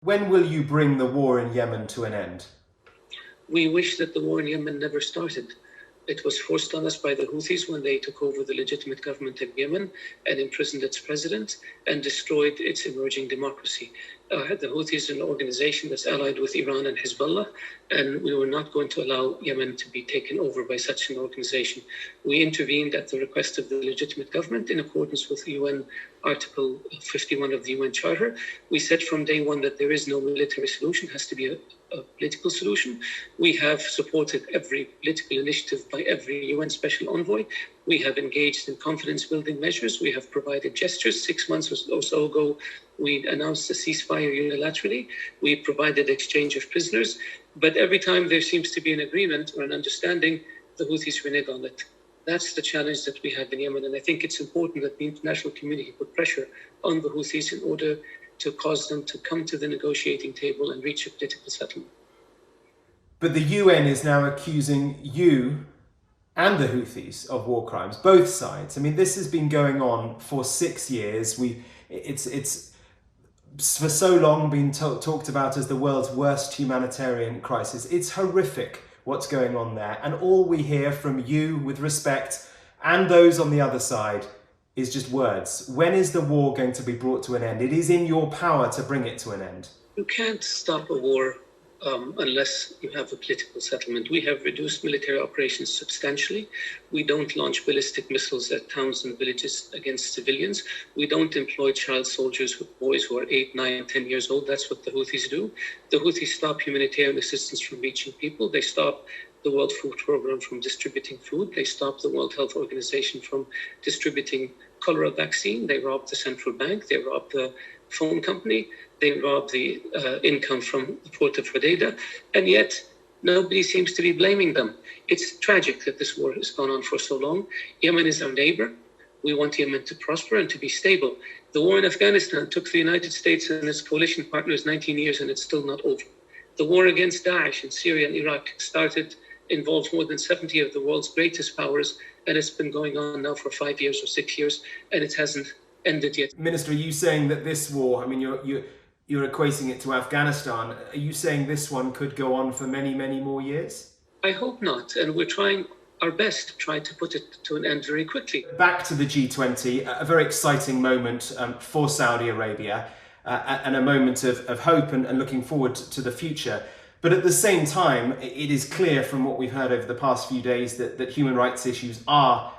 When will you bring the war in Yemen to an end? We wish that the war in Yemen never started. It was forced on us by the Houthis when they took over the legitimate government of Yemen and imprisoned its president and destroyed its emerging democracy. The Houthis are an organization that's allied with Iran and Hezbollah, and we were not going to allow Yemen to be taken over by such an organization. We intervened at the request of the legitimate government in accordance with UN Article 51 of the UN Charter. We said from day one that there is no military solution, it has to be a political solution. We have supported every political initiative by every UN special envoy. We have engaged in confidence building measures. We have provided gestures. 6 months or so ago, we announced a ceasefire unilaterally. We provided exchange of prisoners. But every time there seems to be an agreement or an understanding, the Houthis renege on it. That's the challenge that we have in Yemen. And I think it's important that the international community put pressure on the Houthis in order to cause them to come to the negotiating table and reach a political settlement. But the UN is now accusing you and the Houthis of war crimes, both sides. I mean, this has been going on for 6 years. It's for so long been talked about as the world's worst humanitarian crisis. It's horrific what's going on there. And all we hear from you, with respect, and those on the other side, is just words. When is the war going to be brought to an end? It is in your power to bring it to an end. You can't stop a war unless you have a political settlement. We have reduced military operations substantially. We don't launch ballistic missiles at towns and villages against civilians. We don't employ child soldiers, boys who are 8, 9, 10 years old. That's what the Houthis do. The Houthis stop humanitarian assistance from reaching people. They stop the World Food Program from distributing food. They stop the World Health Organization from distributing cholera vaccine. They rob the central bank. They rob the phone company. They rob the income from the port of Hodeidah. And yet, nobody seems to be blaming them. It's tragic that this war has gone on for so long. Yemen is our neighbor. We want Yemen to prosper and to be stable. The war in Afghanistan took the United States and its coalition partners 19 years, and it's still not over. The war against Daesh in Syria and Iraq involves more than 70 of the world's greatest powers, and it's been going on now for 5 years or 6 years, and it hasn't ended yet. Minister, are you saying that this war, I mean, you're equating it to Afghanistan, are you saying this one could go on for many, many more years? I hope not, and we're trying our best to try to put it to an end very quickly. Back to the G20, a very exciting moment for Saudi Arabia, and a moment of hope and looking forward to the future. But at the same time, it is clear from what we've heard over the past few days that human rights issues are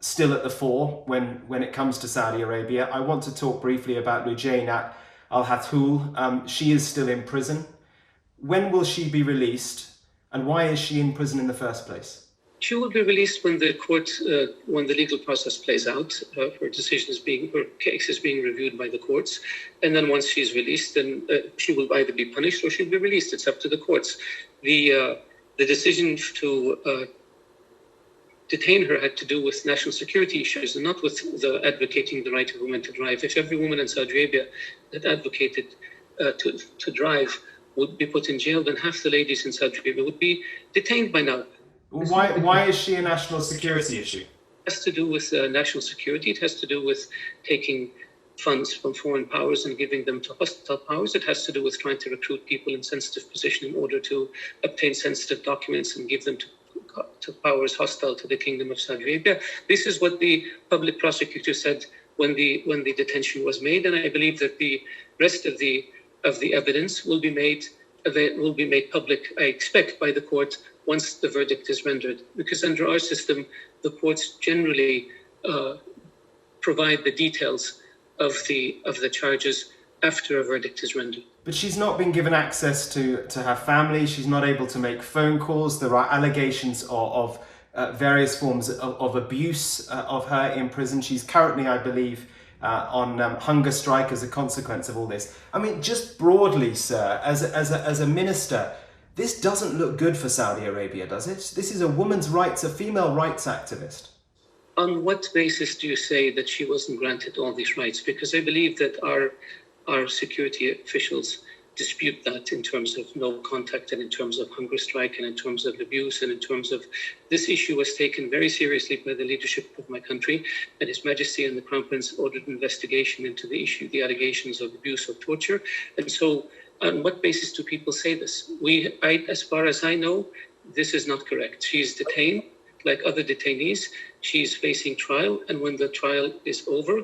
still at the fore when it comes to Saudi Arabia. I want to talk briefly about Lujaina Al-Hathul. She is still in prison. When will she be released, and why is she in prison in the first place? She will be released when the court, when the legal process plays out. Her case is being reviewed by the courts, and then once she's released, then she will either be punished or she'll be released. It's up to the courts. The decision to detain her had to do with national security issues and not with advocating the right of women to drive. If every woman in Saudi Arabia that advocated to drive would be put in jail, then half the ladies in Saudi Arabia would be detained by now. Why is she a national security issue? It has to do with national security. It has to do with taking funds from foreign powers and giving them to hostile powers. It has to do with trying to recruit people in sensitive position in order to obtain sensitive documents and give them to powers hostile to the Kingdom of Saudi Arabia. This is what the public prosecutor said when the detention was made, and I believe that the rest of the evidence will be made public, I expect, by the court once the verdict is rendered. Because under our system, the courts generally provide the details of the charges after a verdict is rendered. But she's not been given access to her family. She's not able to make phone calls. There are allegations of various forms of abuse of her in prison. She's currently, I believe, on hunger strike as a consequence of all this. I mean, just broadly, sir, as a minister, this doesn't look good for Saudi Arabia, does it? This is a woman's rights, a female rights activist. On what basis do you say that she wasn't granted all these rights? Because I believe that our security officials dispute that in terms of no contact and in terms of hunger strike and in terms of abuse and in terms of this issue was taken very seriously by the leadership of my country, and His Majesty and the Crown Prince ordered an investigation into the issue, the allegations of abuse or torture. And so On what basis do people say this? As far as I know, this is not correct. She's detained like other detainees. She's facing trial, and when the trial is over,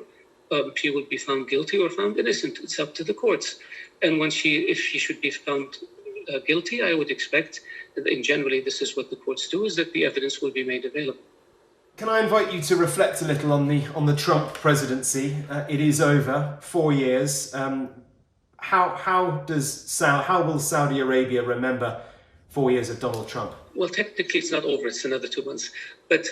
she will be found guilty or found innocent. It's up to the courts. And if she should be found guilty, I would expect, and generally this is what the courts do, is that the evidence will be made available. Can I invite you to reflect a little on the Trump presidency? It is over 4 years. How will Saudi Arabia remember 4 years of Donald Trump? Well, technically it's not over, it's another 2 months. But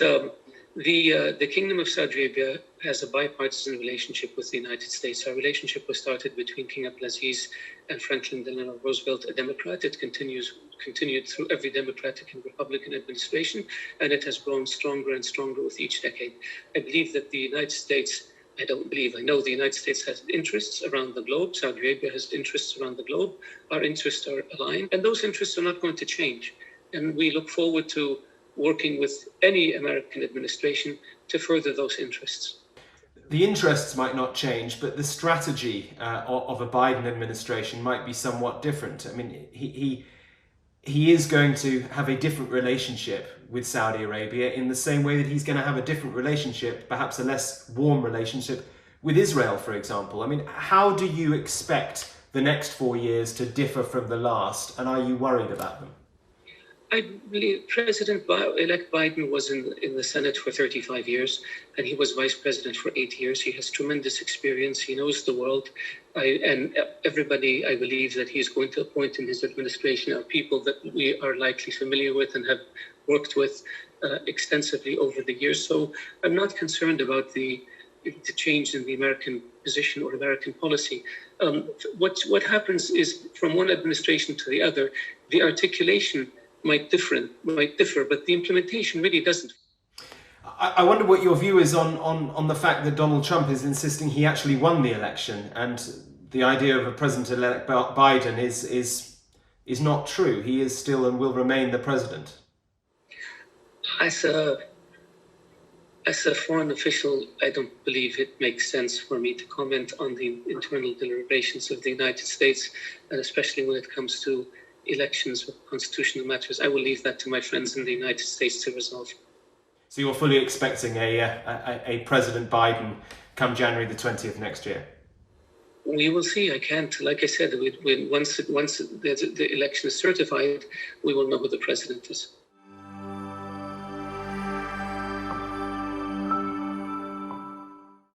the Kingdom of Saudi Arabia has a bipartisan relationship with the United States. Our relationship was started between King Abdulaziz and Franklin Delano Roosevelt, a Democrat. It continued through every Democratic and Republican administration, and it has grown stronger and stronger with each decade. I believe that the United States, I know the United States has interests around the globe. Saudi Arabia has interests around the globe. Our interests are aligned, and those interests are not going to change. And we look forward to working with any American administration to further those interests. The interests might not change, but the strategy of a Biden administration might be somewhat different. I mean, he is going to have a different relationship with Saudi Arabia in the same way that he's going to have a different relationship, perhaps a less warm relationship, with Israel, for example. I mean, how do you expect the next 4 years to differ from the last, and are you worried about them? I believe President-elect Biden was in the Senate for 35 years, and he was vice president for 8 years. He has tremendous experience. He knows the world. And everybody, I believe, that he's going to appoint in his administration are people that we are likely familiar with and have worked with extensively over the years. So I'm not concerned about the change in the American position or American policy. What happens is, from one administration to the other, the articulation might differ, but the implementation really doesn't. I wonder what your view is on the fact that Donald Trump is insisting he actually won the election, and the idea of a President-elect Biden is not true. He is still and will remain the president. As a foreign official, I don't believe it makes sense for me to comment on the internal deliberations of the United States, and especially when it comes to elections or constitutional matters. I will leave that to my friends in the United States to resolve. So you're fully expecting a President Biden come January the 20th next year? We will see. I can't, like I said, once the election is certified, we will know who the president is.